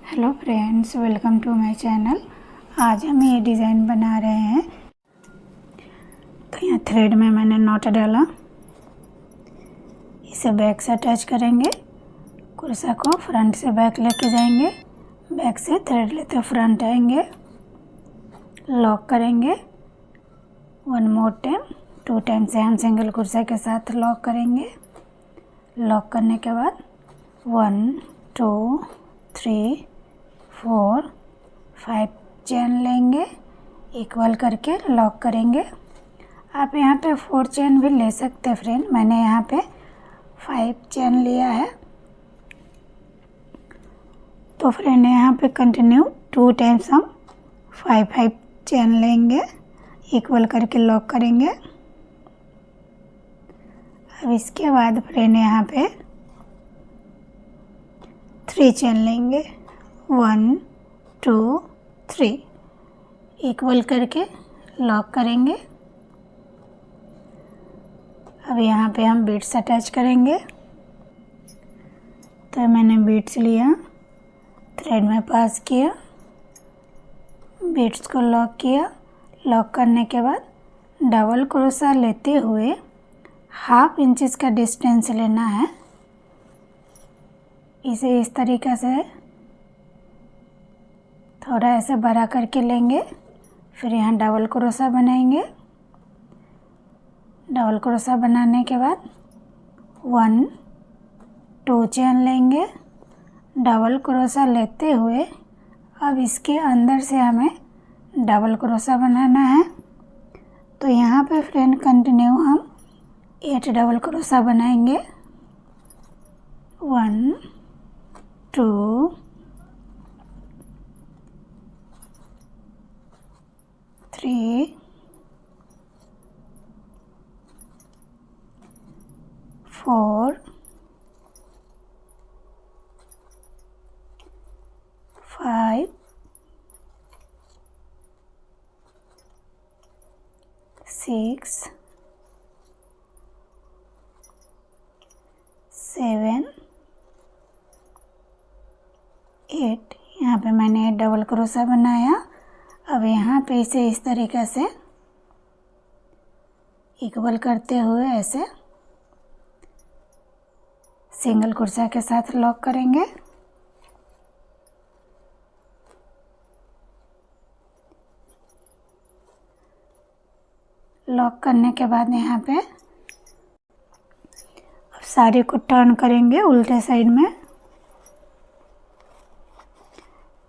Hello friends, welcome to my channel. आज हम ये डिज़ाइन बना रहे हैं। तो यहाँ थ्रेड में मैंने नॉट डाला, इसे बैक से अटैच करेंगे। कुर्सा को फ्रंट से बैक लेके जाएंगे, बैक से थ्रेड लेते फ्रंट आएंगे, लॉक करेंगे 1 मोर टाइम। 2 टाइम से हम सिंगल कुर्सा के साथ लॉक करेंगे। लॉक करने के बाद 1 2 3 4 5 चेन लेंगे, इक्वल करके लॉक करेंगे। आप यहाँ पे 4 चेन भी ले सकते हैं फ्रेंड, मैंने यहाँ पे 5 चेन लिया है। तो फ्रेंड यहाँ पे कंटिन्यू 2 टाइम्स हम 5 चेन लेंगे, इक्वल करके लॉक करेंगे। अब इसके बाद फ्रेंड यहाँ पे 3 चेन लेंगे, 1 2 3, इक्वल करके लॉक करेंगे। अब यहाँ पे हम बीट्स अटैच करेंगे। तो मैंने बीट्स लिया, थ्रेड में पास किया, बीट्स को लॉक किया। लॉक करने के बाद डबल क्रोशा लेते हुए 1/2 इंच का डिस्टेंस लेना है। इसे इस तरीक़े से थोड़ा ऐसे बड़ा करके लेंगे। फिर यहाँ डबल क्रोशा बनाएंगे। डबल क्रोशा बनाने के बाद 1 2 चेन लेंगे, डबल क्रोशा लेते हुए अब इसके अंदर से हमें डबल क्रोशा बनाना है। तो यहाँ पे फ्रेंड कंटिन्यू हम 8 डबल क्रोशा बनाएंगे। 1 2 3 4 5 6 7 8। यहाँ पे मैंने डबल क्रोशा बनाया। अब यहाँ पे इसे इस तरीक़े से इक्वल करते हुए ऐसे सिंगल कुर्सा के साथ लॉक करेंगे। लॉक करने के बाद यहाँ पे अब साड़ी को टर्न करेंगे उल्टे साइड में।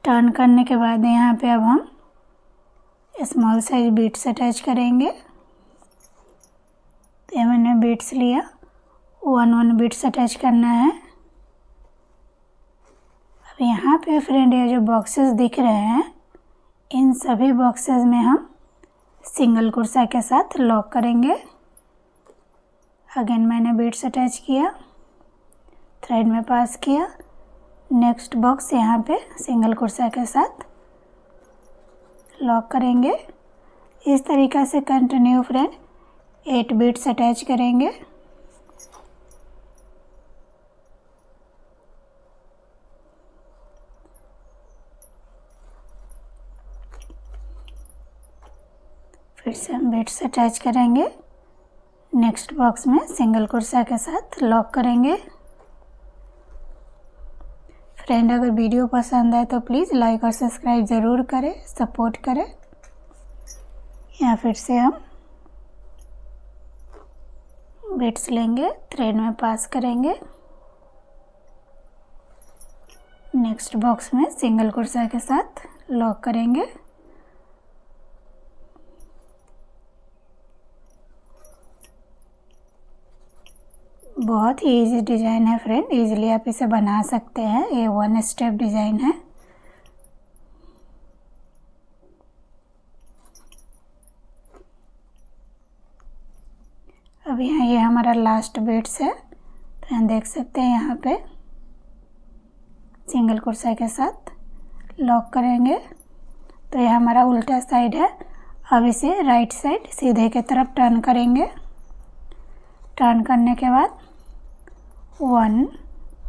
टर्न करने के बाद यहाँ पे अब हम स्मॉल साइज बीट्स अटैच करेंगे। तो ये मैंने बीट्स लिया, 1 बीट्स अटैच करना है। अब यहाँ पे फ्रेंड ये जो बॉक्सेस दिख रहे हैं, इन सभी बॉक्सेस में हम सिंगल कुर्सा के साथ लॉक करेंगे। अगेन मैंने बीट्स अटैच किया, थ्रेड में पास किया, नेक्स्ट बॉक्स यहाँ पे सिंगल कुर्सा के साथ लॉक करेंगे। इस तरीक़े से कंटिन्यू फ्रेंड 8 बीट्स अटैच करेंगे। फिर से हम बीट्स अटैच करेंगे, नेक्स्ट बॉक्स में सिंगल कुर्सा के साथ लॉक करेंगे। फ्रेंड अगर वीडियो पसंद आए तो प्लीज़ लाइक और सब्सक्राइब ज़रूर करें, सपोर्ट करें। यहाँ फिर से हम बीट्स लेंगे, थ्रेड में पास करेंगे, नेक्स्ट बॉक्स में सिंगल कुर्सा के साथ लॉक करेंगे। बहुत ही इजी डिज़ाइन है फ्रेंड, इजीली आप इसे बना सकते हैं। ये 1 स्टेप डिज़ाइन है। अब यहाँ ये हमारा लास्ट बीट्स है। तो यहाँ देख सकते हैं, यहाँ पे सिंगल कुर्सा के साथ लॉक करेंगे। तो ये हमारा उल्टा साइड है। अब इसे राइट साइड सीधे की तरफ टर्न करेंगे। टर्न करने के बाद 1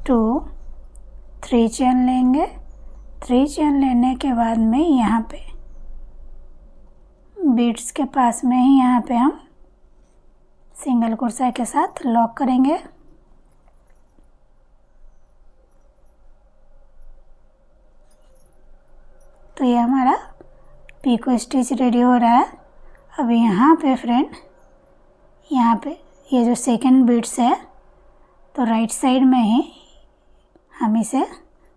2 3 चेन लेंगे, 3 चेन लेने के बाद में यहाँ पे बीड्स के पास में ही यहाँ पे हम सिंगल क्रोशा के साथ लॉक करेंगे। तो ये हमारा पीको स्टिच रेडी हो रहा है। अब यहाँ पे फ्रेंड, यहाँ पे ये जो सेकंड बीड्स है तो राइट साइड में ही हम इसे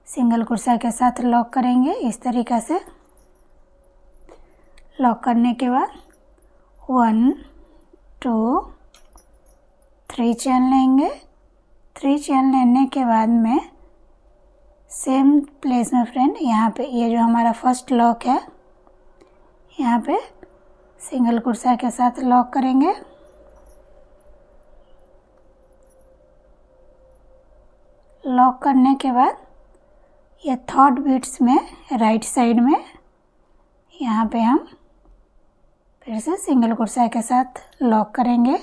सिंगल क्रोशा के साथ लॉक करेंगे। इस तरीक़ा से लॉक करने के बाद 1 2 3 चेन लेंगे। 3 चेन लेने के बाद में सेम प्लेस में फ्रेंड, यहाँ पे ये जो हमारा फर्स्ट लॉक है यहाँ पे सिंगल क्रोशा के साथ लॉक करेंगे। लॉक करने के बाद ये थर्ड बीड्स में राइट साइड में यहाँ पे हम फिर से सिंगल क्रोशा के साथ लॉक करेंगे।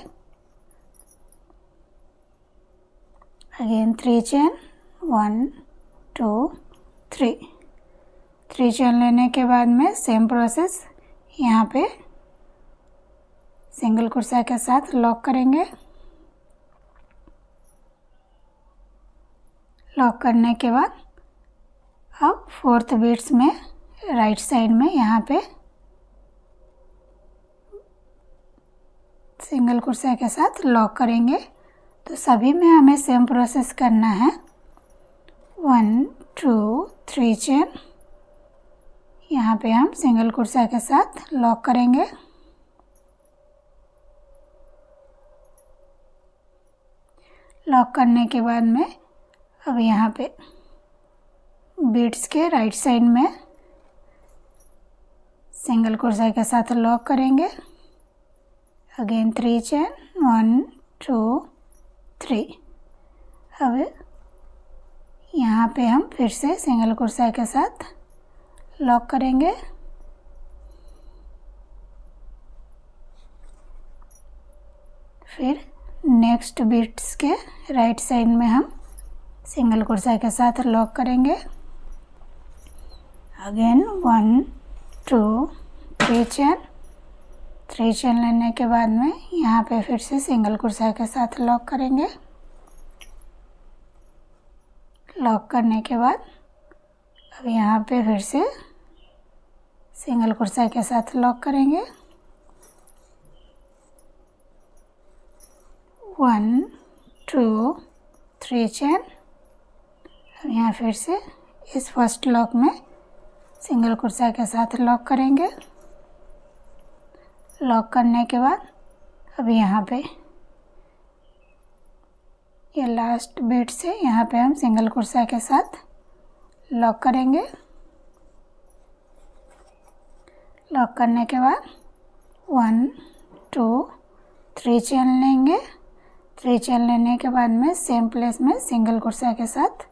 Again 3 chain, 1 2 3। 3 चेन लेने के बाद में सेम प्रोसेस यहाँ पे सिंगल क्रोशा के साथ लॉक करेंगे। लॉक करने के बाद अब फोर्थ बीड्स में राइट साइड में यहाँ पे सिंगल क्रोशा के साथ लॉक करेंगे। तो सभी में हमें सेम प्रोसेस करना है। 1 2 3 चेन, यहाँ पे हम सिंगल क्रोशा के साथ लॉक करेंगे। लॉक करने के बाद में अब यहाँ पे बीड्स के राइट साइड में सिंगल क्रोशा के साथ लॉक करेंगे। Again 3 chain, 1 2 3। अब यहाँ पे हम फिर से सिंगल क्रोशा के साथ लॉक करेंगे। फिर नेक्स्ट बीड्स के राइट साइड में हम सिंगल क्रोशा के साथ लॉक करेंगे। Again 1 2 3 chain. 3 चेन लेने के बाद में यहाँ पे फिर से सिंगल क्रोशा के साथ लॉक करेंगे। लॉक करने के बाद अब यहाँ पे फिर से सिंगल क्रोशा के साथ लॉक करेंगे। 1 2 3 चेन। अब यहाँ फिर से इस फर्स्ट लॉक में सिंगल क्रोशा के साथ लॉक करेंगे। लॉक करने के बाद अब यहाँ पे ये लास्ट बीट से यहाँ पे हम सिंगल क्रोशा के साथ लॉक करेंगे। लॉक करने के बाद 1 2 3 चेन लेंगे। 3 चेन लेने के बाद में सेम प्लेस में सिंगल क्रोशा के साथ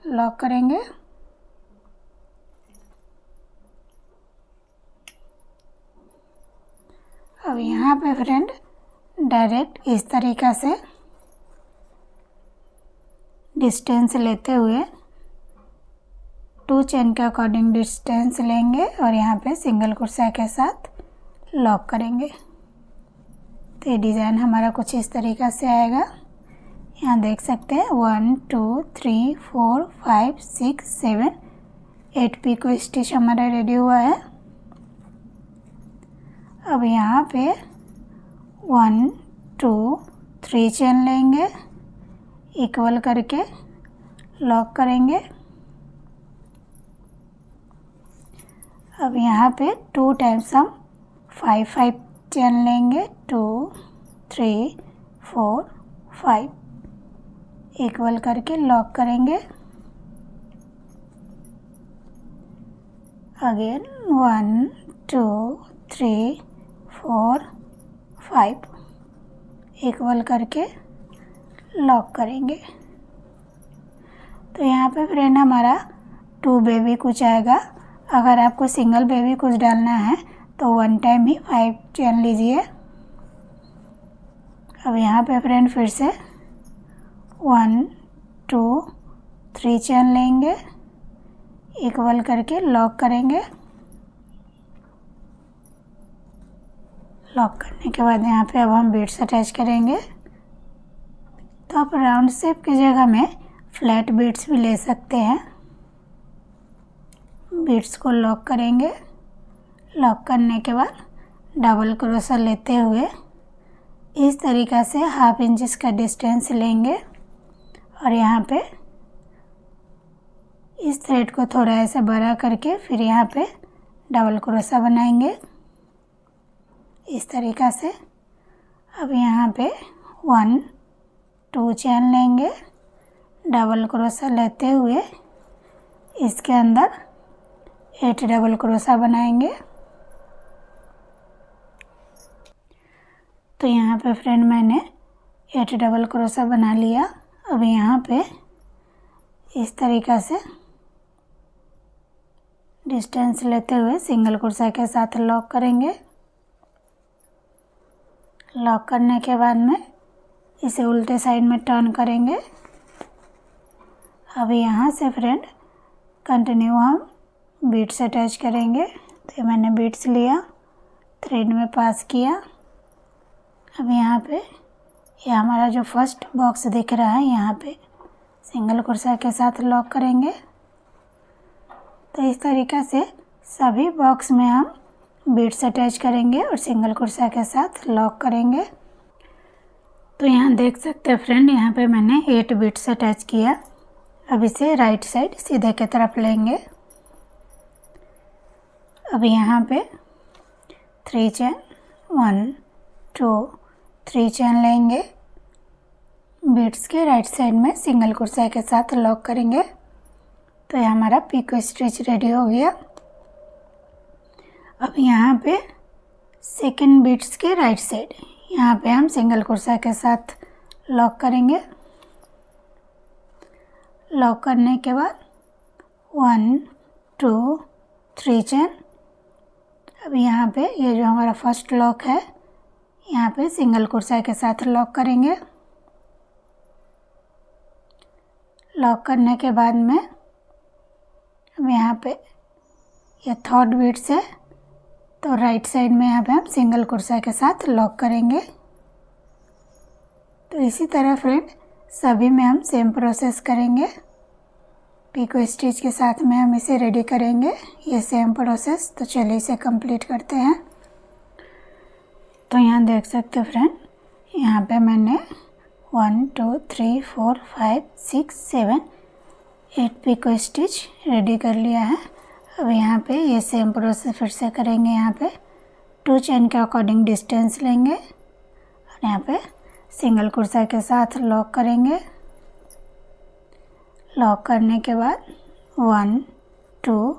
लॉक करेंगे। अब यहाँ पे फ्रेंड डायरेक्ट इस तरीक़ा से डिस्टेंस लेते हुए 2 चेन के अकॉर्डिंग डिस्टेंस लेंगे और यहाँ पे सिंगल क्रोशा के साथ लॉक करेंगे। तो ये डिज़ाइन हमारा कुछ इस तरीक़ा से आएगा। यहाँ देख सकते हैं 1 2 3 4 5 6 7 8 पीको स्टिच हमारा रेडी हुआ है। अब यहाँ पे 1 2 3 चेन लेंगे, इक्वल करके लॉक करेंगे। अब यहाँ पे 2 टाइम्स हम 5 5 चेन लेंगे। 2 3 4 5 इक्वल करके लॉक करेंगे। अगेन 1 2 3 4 5 इक्वल करके लॉक करेंगे। तो यहाँ पे फ्रेंड हमारा 2 बेबी कुछ आएगा। अगर आपको सिंगल बेबी कुछ डालना है तो 1 टाइम ही 5 चेन लीजिए। अब यहाँ पे फ्रेंड फिर से 1 2 3 चेन लेंगे, इक्वल करके लॉक करेंगे। लॉक करने के बाद यहाँ पे अब हम बीड्स अटैच करेंगे। तो आप राउंड शेप की जगह में फ्लैट बीड्स भी ले सकते हैं। बीड्स को लॉक करेंगे। लॉक करने के बाद डबल क्रोशा लेते हुए इस तरीक़ा से 1/2 इंच का डिस्टेंस लेंगे और यहाँ पे इस थ्रेड को थोड़ा ऐसे बड़ा करके फिर यहाँ पे डबल क्रोशा बनाएंगे इस तरीक़ा से। अब यहाँ पे 1 2 चेन लेंगे, डबल क्रोशा लेते हुए इसके अंदर 8 डबल क्रोशा बनाएंगे। तो यहाँ पे फ्रेंड मैंने 8 डबल क्रोशा बना लिया। अब यहाँ पे इस तरीक़ा से डिस्टेंस लेते हुए सिंगल क्रोशा के साथ लॉक करेंगे। लॉक करने के बाद में इसे उल्टे साइड में टर्न करेंगे। अब यहाँ से फ्रेंड कंटिन्यू हम बीड्स अटैच करेंगे। तो मैंने बीड्स लिया, थ्रेड में पास किया। अब यहाँ पे ये हमारा जो फर्स्ट बॉक्स दिख रहा है यहाँ पे सिंगल क्रोशा के साथ लॉक करेंगे। तो इस तरीक़ा से सभी बॉक्स में हम बीड्स अटैच करेंगे और सिंगल क्रोशा के साथ लॉक करेंगे। तो यहाँ देख सकते हैं फ्रेंड, यहाँ पे मैंने 8 बीड्स अटैच किया। अब इसे राइट साइड सीधे की तरफ लेंगे। अब यहाँ पे 3 चेन 1 2 3 चेन लेंगे, बीड्स के राइट साइड में सिंगल क्रोशा के साथ लॉक करेंगे। तो ये हमारा पिको स्टिच रेडी हो गया। अब यहाँ पे सेकंड बीड्स के राइट साइड यहाँ पे हम सिंगल क्रोशा के साथ लॉक करेंगे। लॉक करने के बाद 1 2 3 चेन। अब यहाँ पे ये जो हमारा फर्स्ट लॉक है यहाँ पे सिंगल क्रोशा के साथ लॉक करेंगे। लॉक करने के बाद में अब यहाँ पे ये थर्ड बीड्स है तो राइट साइड में यहाँ पे हम सिंगल क्रोशा के साथ लॉक करेंगे। तो इसी तरह फ्रेंड सभी में हम सेम प्रोसेस करेंगे। पिको स्टिच के साथ में हम इसे रेडी करेंगे, ये सेम प्रोसेस। तो चलिए इसे कंप्लीट करते हैं। तो यहाँ देख सकते हो फ्रेंड, यहाँ पे मैंने 1 2 3 4 5 6 7 8 पिको स्टिच रेडी कर लिया है। अब यहाँ पे ये सेम प्रोसेस फिर से करेंगे। यहाँ पे 2 चेन के अकॉर्डिंग डिस्टेंस लेंगे और यहाँ पे सिंगल क्रोशा के साथ लॉक करेंगे। लॉक करने के बाद 1 2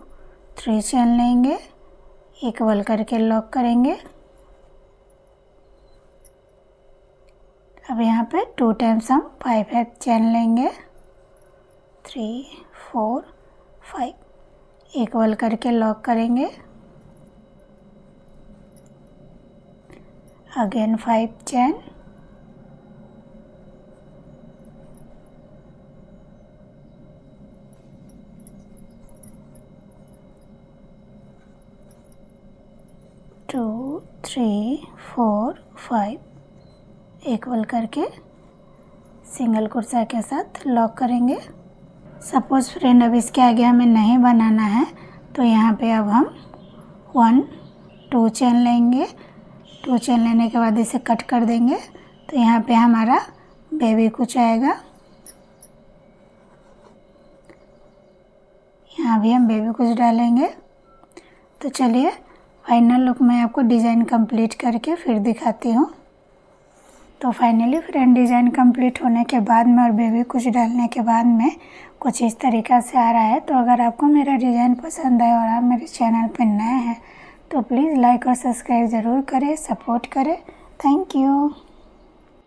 3 चेन लेंगे, इक्वल करके लॉक करेंगे। अब यहाँ पे 2 टाइम्स हम 5 चेन लेंगे, 3 4 5 इक्वल करके लॉक करेंगे। अगेन 5 चेन, टू 3 4 5 इक्वल करके सिंगल क्रोशा के साथ लॉक करेंगे। सपोज़ फ्रेंड अब इसके आगे हमें नहीं बनाना है तो यहाँ पे अब हम 1 2 चेन लेंगे। 2 चेन लेने के बाद इसे कट कर देंगे। तो यहाँ पे हमारा बेबी कुछ आएगा। यहाँ भी हम बेबी कुछ डालेंगे। तो चलिए फाइनल लुक में आपको डिज़ाइन कंप्लीट करके फिर दिखाती हूँ। तो फाइनली फ्रेंड डिज़ाइन कंप्लीट होने के बाद में और बेबी कुछ डालने के बाद में कुछ इस तरीक़ा से आ रहा है। तो अगर आपको मेरा डिज़ाइन पसंद आए और आप मेरे चैनल पर नए हैं तो प्लीज़ लाइक और सब्सक्राइब ज़रूर करें, सपोर्ट करें। Thank you.